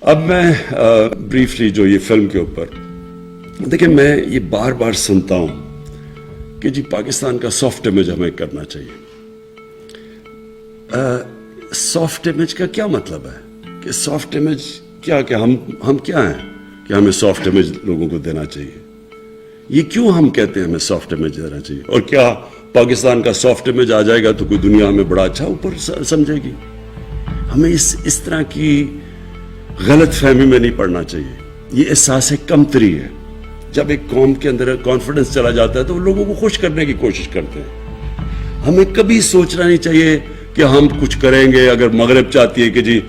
اب میں بریفلی جو یہ فلم کے اوپر دیکھیں، میں یہ بار بار سنتا ہوں کہ جی پاکستان کا سافٹ امیج ہمیں کرنا چاہیے. سافٹ امیج کا کیا مطلب ہے کہ سافٹ امیج کیا کہ ہم کیا ہیں کہ ہمیں سافٹ امیج لوگوں کو دینا چاہیے؟ یہ کیوں ہم کہتے ہیں ہمیں سافٹ امیج دینا چاہیے؟ اور کیا پاکستان کا سافٹ امیج آ جائے گا تو کوئی دنیا ہمیں بڑا اچھا اوپر سمجھے گی؟ ہمیں اس طرح کی غلط فہمی میں نہیں پڑنا چاہیے. یہ احساس کمتری ہے. جب ایک قوم کے اندر کانفیڈنس چلا جاتا ہے تو وہ لوگوں کو خوش کرنے کی کوشش کرتے ہیں. ہمیں کبھی سوچنا نہیں چاہیے کہ ہم کچھ کریں گے. اگر مغرب چاہتی ہے کہ جی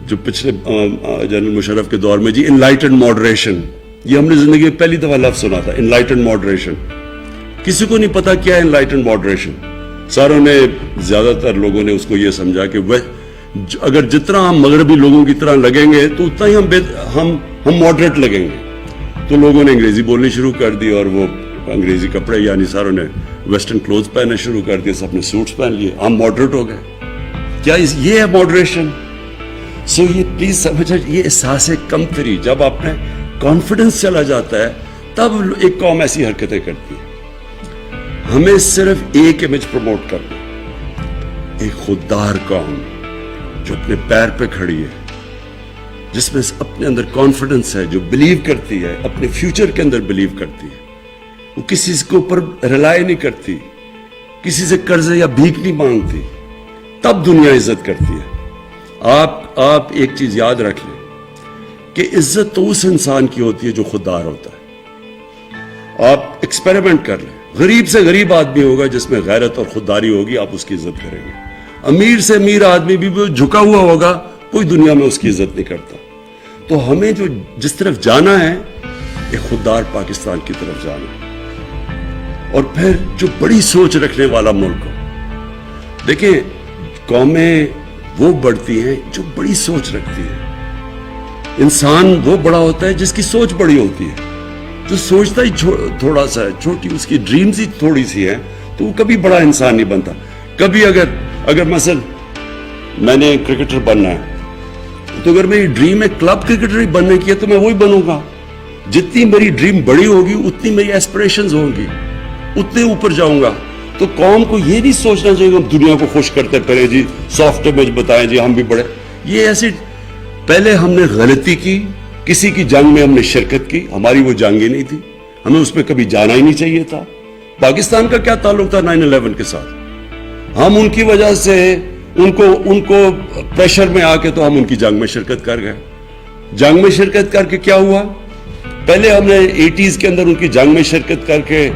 جو پچھلے جنرل مشرف کے دور میں جی انلائٹنڈ ماڈریشن، یہ ہم نے زندگی میں پہلی دفعہ لفظ سنا تھا، انلائٹنڈ ماڈریشن. کسی کو نہیں پتا کیا ہے انلائٹنڈ ماڈریشن. ساروں نے، زیادہ تر لوگوں نے اس کو یہ سمجھا کہ اگر جتنا ہم مغربی لوگوں کی طرح لگیں گے تو اتنا ہی ہم ماڈریٹ لگیں گے. تو لوگوں نے انگریزی بولنی شروع کر دی اور وہ انگریزی کپڑے، یعنی ساروں نے ویسٹرن کلوتھ پہننے شروع کر دیے، سب نے سوٹس پہن لیے، ہم ماڈریٹ ہو گئے. کیا یہ ہے ماڈریشن؟ سو یہ پلیز سمجھیں، یہ احساس کمتری جب آپ میں کانفیڈنس چلا جاتا ہے تب ایک قوم ایسی حرکتیں کرتی ہے. ہمیں صرف ایک امیج پروموٹ کرنا، ایک خوددار قوم جو اپنے پیر پہ کھڑی ہے، جس میں اپنے اندر کانفیڈنس ہے، جو بلیو کرتی ہے، اپنے فیوچر کے اندر بلیو کرتی ہے. وہ کسی کے اوپر ریلائی نہیں کرتی، کسی سے قرض یا بھیک نہیں مانگتی. تب دنیا عزت کرتی ہے. آپ ایک چیز یاد رکھ لیں کہ عزت تو اس انسان کی ہوتی ہے جو خوددار ہوتا ہے. آپ ایکسپیریمنٹ کر لیں، غریب سے غریب آدمی ہوگا جس میں غیرت اور خودداری ہوگی، آپ اس کی عزت کریں گے. امیر سے امیر آدمی بھی جھکا ہوا ہوگا، کوئی دنیا میں اس کی عزت نہیں کرتا. تو ہمیں جس طرف جانا ہے، ایک خوددار پاکستان کی طرف جانا ہے. اور پھر جو بڑی سوچ رکھنے والا ملک ہو. دیکھیں، قومیں وہ بڑھتی ہیں جو بڑی سوچ رکھتی ہے. انسان وہ بڑا ہوتا ہے جس کی سوچ بڑی ہوتی ہے. جو سوچتا ہی تھوڑا سا ہے، چھوٹی اس کی ڈریمز ہی تھوڑی سی ہے، تو وہ کبھی بڑا انسان نہیں بنتا. کبھی اگر مثلا میں نے کرکٹر بننا ہے تو اگر میری ڈریم ہے کلب کرکٹر ہی بننے کی ہے تو میں وہی بنوں گا. جتنی میری ڈریم بڑی ہوگی اتنی میری ایسپریشنز ہوں گی، اتنے اوپر جاؤں گا. تو قوم کو یہ نہیں سوچنا چاہیے کہ ہم دنیا کو خوش کرتے پہلے جی سافٹ امیج بتائیں جی ہم بھی بڑے. یہ ایسی پہلے ہم نے غلطی کی، کسی کی جنگ میں ہم نے شرکت کی. ہماری وہ جنگ ہی نہیں تھی، ہمیں اس میں کبھی جانا ہی نہیں چاہیے تھا. پاکستان کا کیا تعلق تھا 9/11 کے ساتھ؟ ہم ان کی وجہ سے ان کو پریشر میں آ کے تو ہم ان کی جنگ میں شرکت کر گئے. جنگ میں شرکت کر کے کیا ہوا؟ پہلے ہم نے 80s کے اندر ان کی جنگ میں شرکت کر کے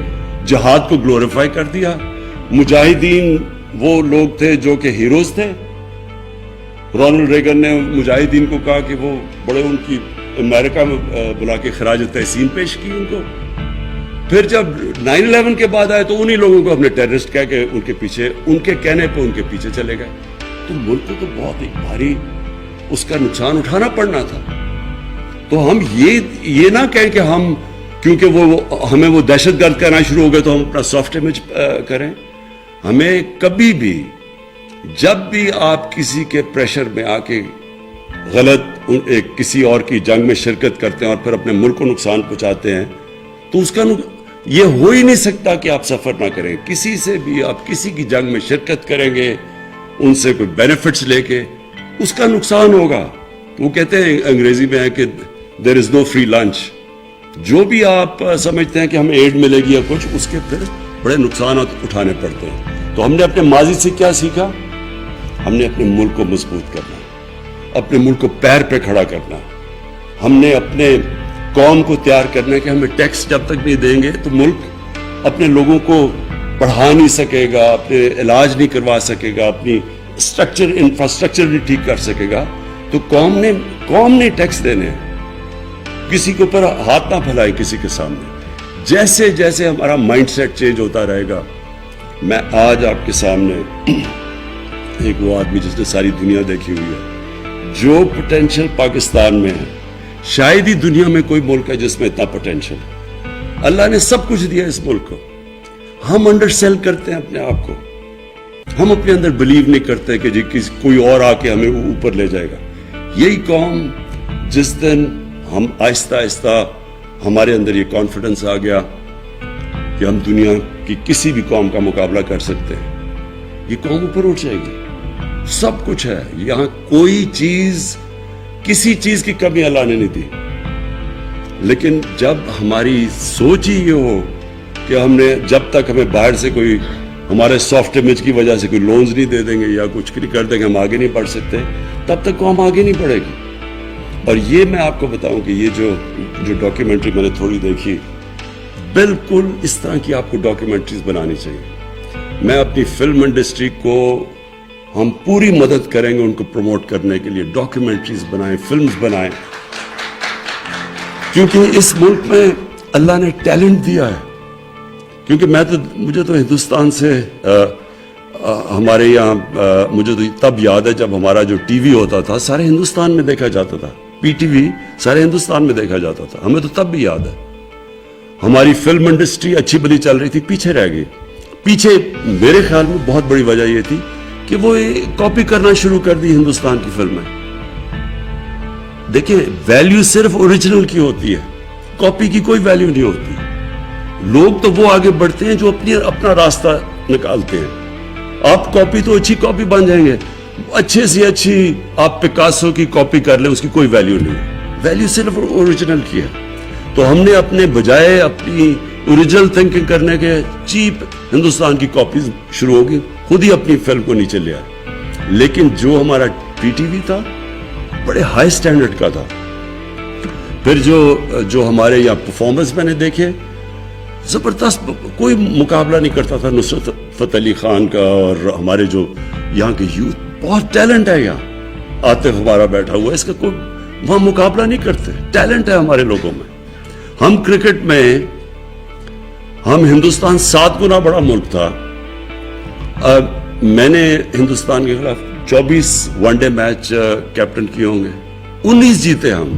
جہاد کو گلوریفائی کر دیا. مجاہدین وہ لوگ تھے جو کہ ہیروز تھے. رونلڈ ریگن نے مجاہدین کو کہا کہ وہ بڑے، ان کی امریکہ میں بلا کے خراج تحسین پیش کی ان کو. پھر جب 9/11 کے بعد آئے تو انہی لوگوں کو ہم نے ٹیررسٹ کہہ کے ان کے پیچھے، ان کے کہنے پہ ان کے پیچھے چلے گئے. تو ملک کو تو بہت ایک بھاری اس کا نقصان اٹھانا پڑنا تھا. تو ہم یہ نہ کہیں کہ ہم کیونکہ ہمیں وہ دہشت گرد کہنا شروع ہو گئے تو ہم اپنا سافٹ امیج کریں. ہمیں کبھی بھی، جب بھی آپ کسی کے پریشر میں آ کے غلط کسی اور کی جنگ میں شرکت کرتے ہیں اور پھر اپنے ملک کو نقصان پہنچاتے ہیں، تو اس کا یہ ہو ہی نہیں سکتا کہ آپ سفر نہ کریں. کسی سے بھی آپ کسی کی جنگ میں شرکت کریں گے، ان سے کوئی بینیفٹس لے کے، اس کا نقصان ہوگا. وہ کہتے ہیں انگریزی میں ہے کہ دیر از نو فری لنچ. جو بھی آپ سمجھتے ہیں کہ ہمیں ایڈ ملے گی یا کچھ، اس کے پھر بڑے نقصانات اٹھانے پڑتے ہیں. تو ہم نے اپنے ماضی سے کیا سیکھا؟ ہم نے اپنے ملک کو مضبوط کرنا، اپنے ملک کو پیر پہ کھڑا کرنا. ہم نے اپنے قوم کو تیار کرنا ہے کہ ہمیں ٹیکس جب تک نہیں دیں گے تو ملک اپنے لوگوں کو پڑھا نہیں سکے گا، اپنے علاج نہیں کروا سکے گا، اپنی انفراسٹرکچر نہیں ٹھیک کر سکے گا. تو قوم نے ٹیکس دینے ہیں. کسی کے اوپر ہاتھ نہ پھیلائے کسی کے سامنے. جیسے جیسے ہمارا مائنڈ سیٹ چینج ہوتا رہے گا. میں آج آپ کے سامنے ایک وہ آدمی جس نے ساری دنیا دیکھی ہوئی ہے، جو پوٹینشل پاکستان میں ہے، شاید ہی دنیا میں کوئی ملک ہے جس میں اتنا پوٹینشل ہے. اللہ نے سب کچھ دیا اس ملک کو. ہم انڈر سیل کرتے ہیں اپنے آپ کو. ہم اپنے اندر بلیو نہیں کرتے کہ جی کوئی اور آ کے ہمیں اوپر لے جائے گا. یہی قوم جس دن ہم آہستہ آہستہ ہمارے اندر یہ کانفیڈنس آ گیا کہ ہم دنیا کی کسی بھی قوم کا مقابلہ کر سکتے ہیں, یہ قوم اوپر اٹھ جائے گی. سب کچھ ہے یہاں, کوئی چیز, کسی چیز کی کمی اللہ نے نہیں دی. لیکن جب ہماری سوچ ہی یہ ہو کہ ہم نے, جب تک ہمیں باہر سے کوئی ہمارے سافٹ امیج کی وجہ سے کوئی لونز نہیں دے دیں گے یا کچھ نہیں کر دیں گے, ہم آگے نہیں بڑھ سکتے, تب تک قوم آگے نہیں بڑھے گی. اور یہ میں آپ کو بتاؤں کہ یہ جو ڈاکیومنٹری میں نے تھوڑی دیکھی, بالکل اس طرح کی آپ کو ڈاکیومنٹریز بنانی چاہیے. میں اپنی فلم انڈسٹری کو, ہم پوری مدد کریں گے ان کو پروموٹ کرنے کے لیے. ڈاکیومنٹریز بنائیں, فلمز بنائیں, کیونکہ اس ملک میں اللہ نے ٹیلنٹ دیا ہے. کیونکہ مجھے تو ہندوستان سے ہمارے یہاں مجھے تو تب یاد ہے جب ہمارا جو ٹی وی ہوتا تھا سارے ہندوستان میں دیکھا جاتا تھا, پی ٹی وی سارے ہندوستان میں دیکھا جاتا تھا. ہمیں تو تب بھی یاد ہے ہماری فلم انڈسٹری اچھی بلی چل رہی تھی, پیچھے رہ گئی. پیچھے میرے خیال میں بہت بڑی وجہ یہ تھی کہ وہ کاپی کرنا شروع کر دی ہندوستان کی فلمیں. دیکھیں ویلیو صرف اوریجنل کی ہوتی ہے, کاپی کی کوئی ویلیو نہیں ہوتی. لوگ تو وہ آگے بڑھتے ہیں جو اپنا راستہ نکالتے ہیں. آپ کاپی تو اچھی کاپی بن جائیں گے, اچھے سے اچھی آپ پکاسو کی کاپی کر لیں, اس کی کوئی ویلیو نہیں. ویلیو صرف اوریجنل کی ہے. تو ہم نے اپنے بجائے اپنی اوریجنل تھنکنگ کرنے کے چیپ ہندوستان کی کاپیز شروع ہوگی, خود ہی اپنی فلم کو نیچے لے آئے. لیکن جو ہمارا پی ٹی وی تھا بڑے ہائی سٹینڈرڈ کا تھا. پھر جو ہمارے یہاں پرفارمنس میں نے دیکھے زبردست, کوئی مقابلہ نہیں کرتا تھا نصرت فتح علی خان کا. اور ہمارے جو یہاں کے یوتھ, بہت ٹیلنٹ ہے یہاں. عاطف ہمارا بیٹھا ہوا ہے, اس کا کوئی وہاں مقابلہ نہیں کرتے. ٹیلنٹ ہے ہمارے لوگوں میں. ہم کرکٹ میں, ہم ہندوستان 7 گنا بڑا ملک تھا. میں نے ہندوستان کے خلاف 24 ون ڈے میچ کیپٹن کیے ہوں گے, 19 جیتے ہم,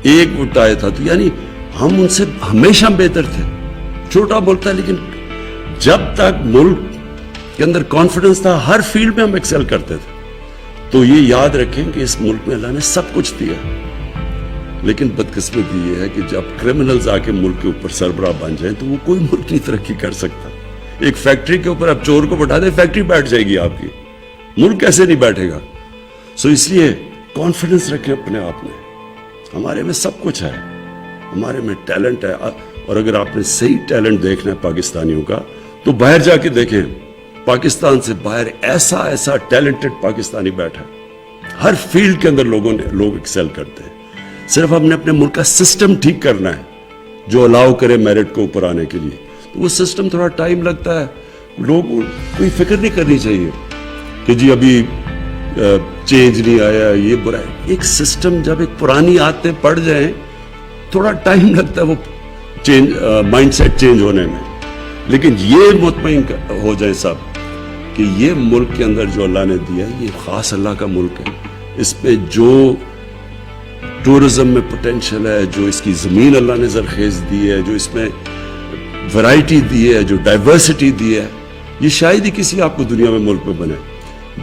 1 وٹ آیا تھا. تو یعنی ہم ان سے ہمیشہ بہتر تھے. چھوٹا ملک تھا لیکن جب تک ملک کے اندر کانفیڈنس تھا ہر فیلڈ میں ہم ایکسل کرتے تھے. تو یہ یاد رکھیں کہ اس ملک میں اللہ نے سب کچھ دیا. لیکن بدقسمتی یہ ہے کہ جب کرمنلز آ کے ملک کے اوپر سربراہ بن جائیں تو وہ کوئی ملک نہیں ترقی کر سکتا. ایک فیکٹری کے اوپر آپ چور کو بٹھا دیں, فیکٹری بیٹھ جائے گی آپ کی, ملک کیسے نہیں بیٹھے گا. سو اس لیے کانفیڈنس رکھیں اپنے آپ میں. ہمارے میں سب کچھ ہے, ہمارے میں ٹیلنٹ ہے. اور اگر آپ نے صحیح ٹیلنٹ دیکھنا ہے پاکستانیوں کا تو باہر جا کے دیکھیں. پاکستان سے باہر ایسا ٹیلنٹڈ پاکستانی بیٹھا ہے. ہر فیلڈ کے اندر لوگ ایکسل کرتے ہیں. صرف ہم نے اپنے ملک کا سسٹم ٹھیک کرنا ہے جو الاؤ کرے میرٹ کو اوپر آنے کے لیے. تو وہ سسٹم تھوڑا ٹائم لگتا ہے. لوگ کوئی فکر نہیں کرنی چاہیے کہ جی ابھی چینج نہیں آیا, یہ برا ہے. ایک سسٹم جب ایک پرانی عادتیں پڑ جائیں تھوڑا ٹائم لگتا ہے وہ چینج, مائنڈ سیٹ چینج ہونے میں. لیکن یہ مطمئن ہو جائے سب کہ یہ ملک کے اندر جو اللہ نے دیا ہے یہ خاص اللہ کا ملک ہے. اس پہ جو ٹورزم میں پوٹینشل ہے, جو اس کی زمین اللہ نے زرخیز دی ہے, جو اس میں ورائٹی دی ہے, جو ڈائیورسٹی دی ہے, یہ شاید ہی کسی آپ کو دنیا میں ملک میں بنے.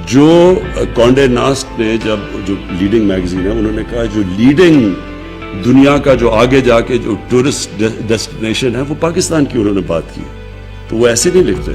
جو کانڈے ناسٹ نے جو لیڈنگ میگزین ہے انہوں نے کہا جو لیڈنگ دنیا کا جو آگے جا کے جو ٹورسٹ ڈیسٹینیشن ہے وہ پاکستان کی انہوں نے بات کی. تو وہ ایسے نہیں لکھتے.